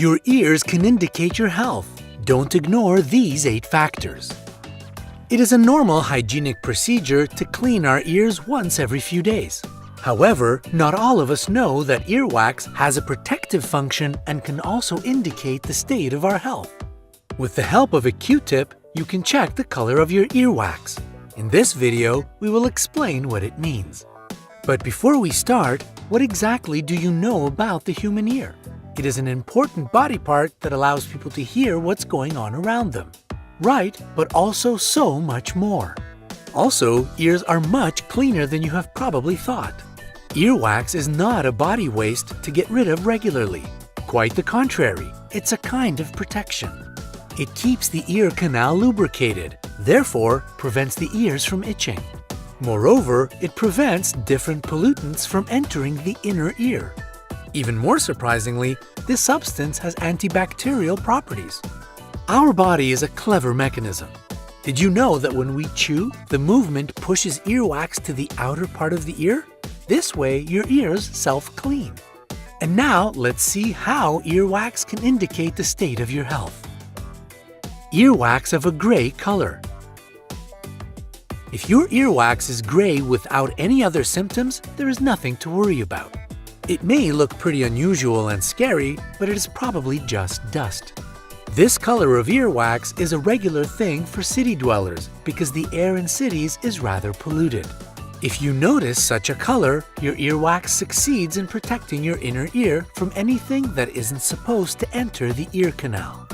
Your ears can indicate your health. Don't ignore these 8 factors. It is a normal hygienic procedure to clean our ears once every few days. However, not all of us know that earwax has a protective function and can also indicate the state of our health. With the help of a Q-tip, you can check the color of your earwax. In this video, we will explain what it means. But before we start, what exactly do you know about the human ear? It is an important body part that allows people to hear what's going on around them. Right, but also so much more. Also, ears are much cleaner than you have probably thought. Earwax is not a body waste to get rid of regularly. Quite the contrary, it's a kind of protection. It keeps the ear canal lubricated, therefore prevents the ears from itching. Moreover, it prevents different pollutants from entering the inner ear. Even more surprisingly, this substance has antibacterial properties. Our body is a clever mechanism. Did you know that when we chew, the movement pushes earwax to the outer part of the ear? This way, your ears self-clean. And now, let's see how earwax can indicate the state of your health. Earwax of a gray color. If your earwax is gray without any other symptoms, there is nothing to worry about. It may look pretty unusual and scary, but it is probably just dust. This color of earwax is a regular thing for city dwellers because the air in cities is rather polluted. If you notice such a color, your earwax succeeds in protecting your inner ear from anything that isn't supposed to enter the ear canal.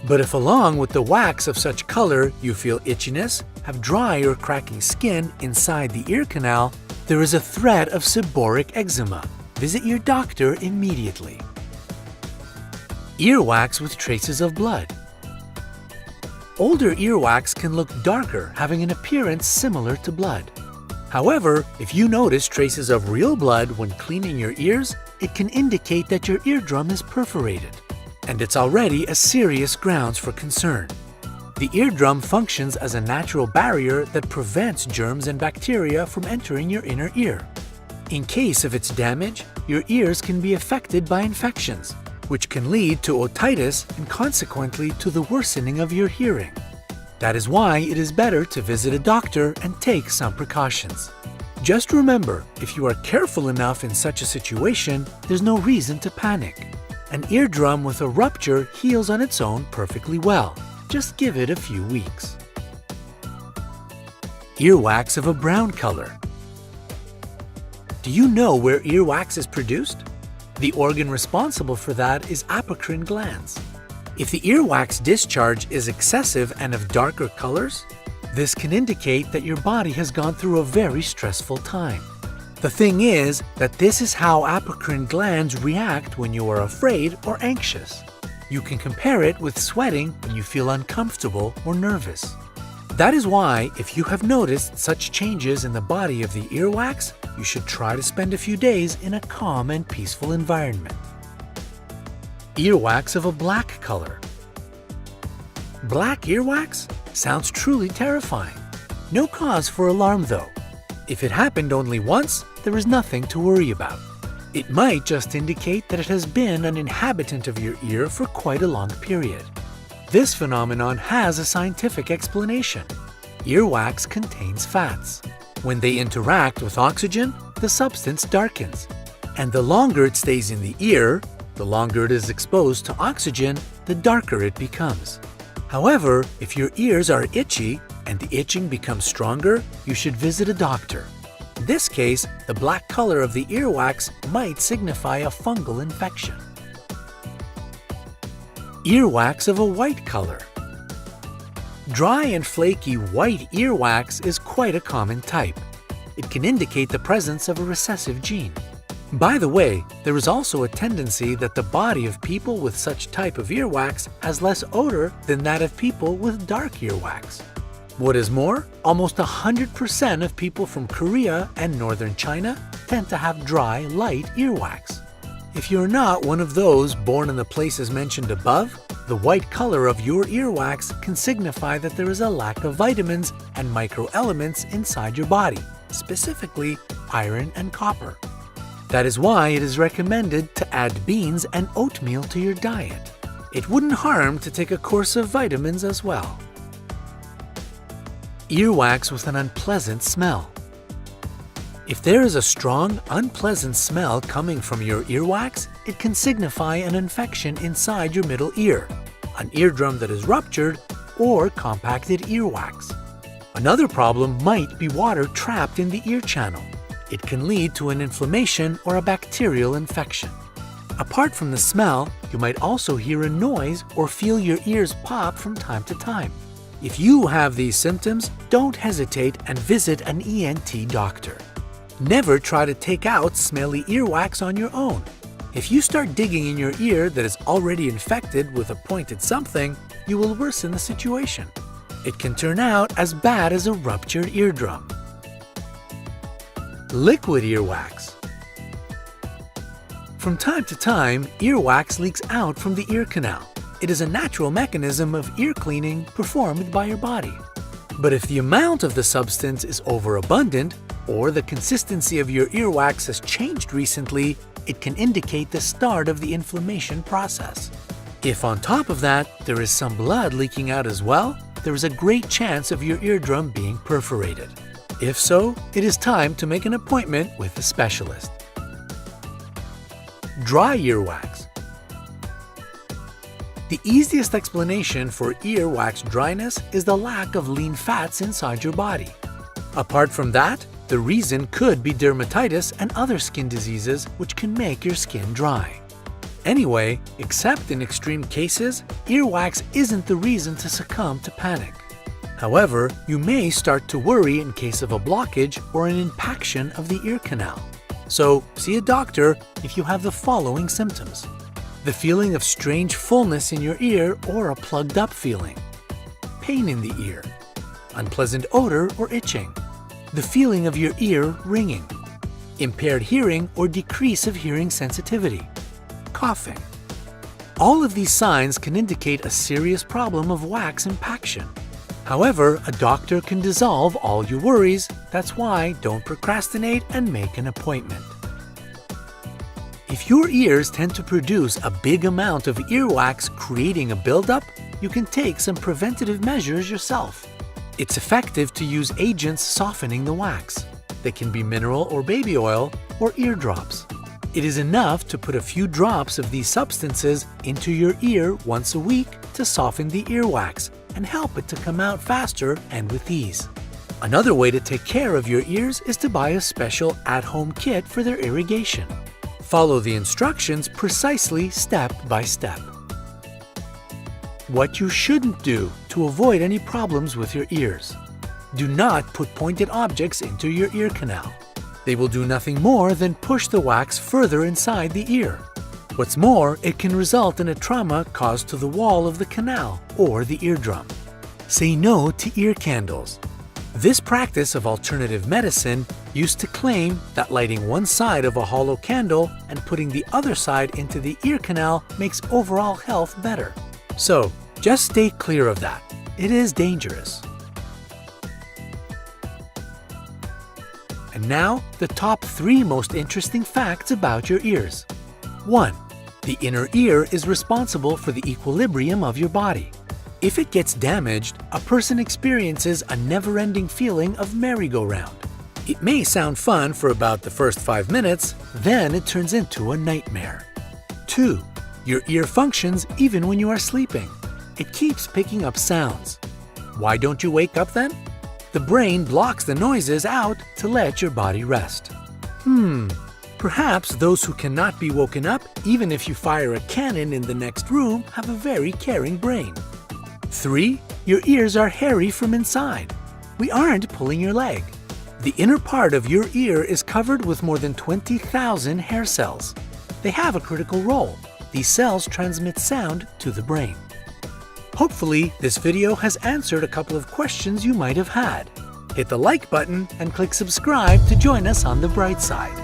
But if along with the wax of such color you feel itchiness, have dry or cracking skin inside the ear canal, there is a threat of seborrheic eczema. Visit your doctor immediately. Earwax with traces of blood. Older earwax can look darker, having an appearance similar to blood. However, if you notice traces of real blood when cleaning your ears, it can indicate that your eardrum is perforated. And it's already a serious grounds for concern. The eardrum functions as a natural barrier that prevents germs and bacteria from entering your inner ear. In case of its damage, your ears can be affected by infections, which can lead to otitis and consequently to the worsening of your hearing. That is why it is better to visit a doctor and take some precautions. Just remember, if you are careful enough in such a situation, there's no reason to panic. An eardrum with a rupture heals on its own perfectly well. Just give it a few weeks. Earwax of a brown color. Do you know where earwax is produced? The organ responsible for that is apocrine glands. If the earwax discharge is excessive and of darker colors, this can indicate that your body has gone through a very stressful time. The thing is that this is how apocrine glands react when you are afraid or anxious. You can compare it with sweating when you feel uncomfortable or nervous. That is why, if you have noticed such changes in the body of the earwax, you should try to spend a few days in a calm and peaceful environment. Earwax of a black color. Black earwax? Sounds truly terrifying. No cause for alarm though. If it happened only once, there is nothing to worry about. It might just indicate that it has been an inhabitant of your ear for quite a long period. This phenomenon has a scientific explanation. Earwax contains fats. When they interact with oxygen, the substance darkens. And the longer it stays in the ear, the longer it is exposed to oxygen, the darker it becomes. However, if your ears are itchy and the itching becomes stronger, you should visit a doctor. In this case, the black color of the earwax might signify a fungal infection. Earwax of a white color. Dry and flaky white earwax is quite a common type. It can indicate the presence of a recessive gene. By the way, there is also a tendency that the body of people with such type of earwax has less odor than that of people with dark earwax. What is more, almost 100% of people from Korea and northern China tend to have dry, light earwax. If you're not one of those born in the places mentioned above, the white color of your earwax can signify that there is a lack of vitamins and microelements inside your body, specifically iron and copper. That is why it is recommended to add beans and oatmeal to your diet. It wouldn't harm to take a course of vitamins as well. Earwax with an unpleasant smell. If there is a strong, unpleasant smell coming from your earwax, it can signify an infection inside your middle ear, an eardrum that is ruptured, or compacted earwax. Another problem might be water trapped in the ear channel. It can lead to an inflammation or a bacterial infection. Apart from the smell, you might also hear a noise or feel your ears pop from time to time. If you have these symptoms, don't hesitate and visit an ENT doctor. Never try to take out smelly earwax on your own. If you start digging in your ear that is already infected with a pointed something, you will worsen the situation. It can turn out as bad as a ruptured eardrum. Liquid earwax. From time to time, earwax leaks out from the ear canal. It is a natural mechanism of ear cleaning performed by your body. But if the amount of the substance is overabundant, or the consistency of your earwax has changed recently, it can indicate the start of the inflammation process. If on top of that, there is some blood leaking out as well, there is a great chance of your eardrum being perforated. If so, it is time to make an appointment with a specialist. Dry earwax. The easiest explanation for earwax dryness is the lack of lean fats inside your body. Apart from that, the reason could be dermatitis and other skin diseases which can make your skin dry. Anyway, except in extreme cases, earwax isn't the reason to succumb to panic. However, you may start to worry in case of a blockage or an impaction of the ear canal. So, see a doctor if you have the following symptoms: the feeling of strange fullness in your ear or a plugged up feeling, pain in the ear, unpleasant odor or itching, the feeling of your ear ringing, impaired hearing or decrease of hearing sensitivity, coughing. All of these signs can indicate a serious problem of wax impaction. However, a doctor can dissolve all your worries. That's why don't procrastinate and make an appointment. If your ears tend to produce a big amount of earwax creating a buildup, you can take some preventative measures yourself. It's effective to use agents softening the wax. They can be mineral or baby oil or ear drops. It is enough to put a few drops of these substances into your ear once a week to soften the earwax and help it to come out faster and with ease. Another way to take care of your ears is to buy a special at-home kit for their irrigation. Follow the instructions precisely step by step. What you shouldn't do to avoid any problems with your ears. Do not put pointed objects into your ear canal. They will do nothing more than push the wax further inside the ear. What's more, it can result in a trauma caused to the wall of the canal or the eardrum. Say no to ear candles. This practice of alternative medicine used to claim that lighting one side of a hollow candle and putting the other side into the ear canal makes overall health better. So, just stay clear of that. It is dangerous. And now, the top 3 most interesting facts about your ears. 1. The inner ear is responsible for the equilibrium of your body. If it gets damaged, a person experiences a never-ending feeling of merry-go-round. It may sound fun for about the first 5 minutes, then it turns into a nightmare. 2. Your ear functions even when you are sleeping. It keeps picking up sounds. Why don't you wake up then? The brain blocks the noises out to let your body rest. Perhaps those who cannot be woken up, even if you fire a cannon in the next room, have a very caring brain. 3. Your ears are hairy from inside. We aren't pulling your leg. The inner part of your ear is covered with more than 20,000 hair cells. They have a critical role. These cells transmit sound to the brain. Hopefully, this video has answered a couple of questions you might have had. Hit the like button and click subscribe to join us on the bright side.